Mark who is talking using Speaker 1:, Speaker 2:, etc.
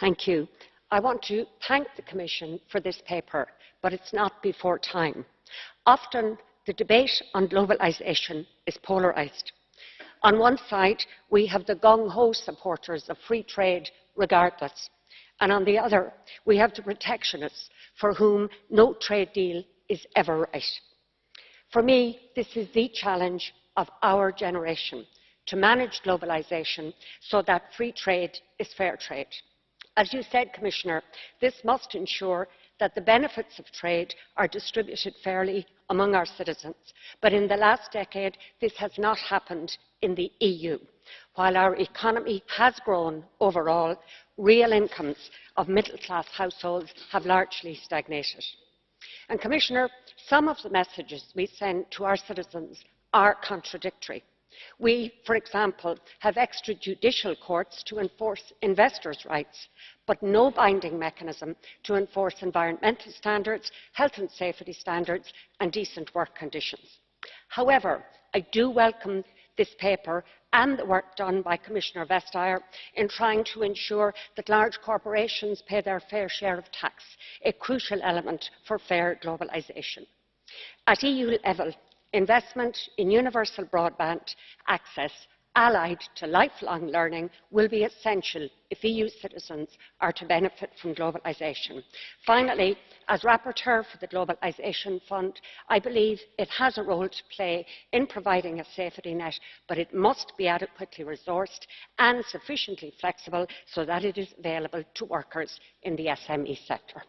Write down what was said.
Speaker 1: Thank you. I want to thank the Commission for this paper, but it's not before time. Often, the debate on globalisation is polarised. On one side, we have the gung-ho supporters of free trade regardless, and on the other, we have the protectionists for whom no trade deal is ever right. For me, this is the challenge of our generation, to manage globalisation so that free trade is fair trade. As you said, Commissioner, this must ensure that the benefits of trade are distributed fairly among our citizens. But in the last decade, this has not happened in the EU. While our economy has grown overall, real incomes of middle-class households have largely stagnated. And Commissioner, some of the messages we send to our citizens are contradictory. We, for example, have extrajudicial courts to enforce investors' rights, but no binding mechanism to enforce environmental standards, health and safety standards and decent work conditions. However, I do welcome this paper and the work done by Commissioner Vestager in trying to ensure that large corporations pay their fair share of tax, a crucial element for fair globalisation. At EU level, investment in universal broadband access allied to lifelong learning will be essential if EU citizens are to benefit from globalisation. Finally, as rapporteur for the Globalisation Fund, I believe it has a role to play in providing a safety net, but it must be adequately resourced and sufficiently flexible so that it is available to workers in the SME sector.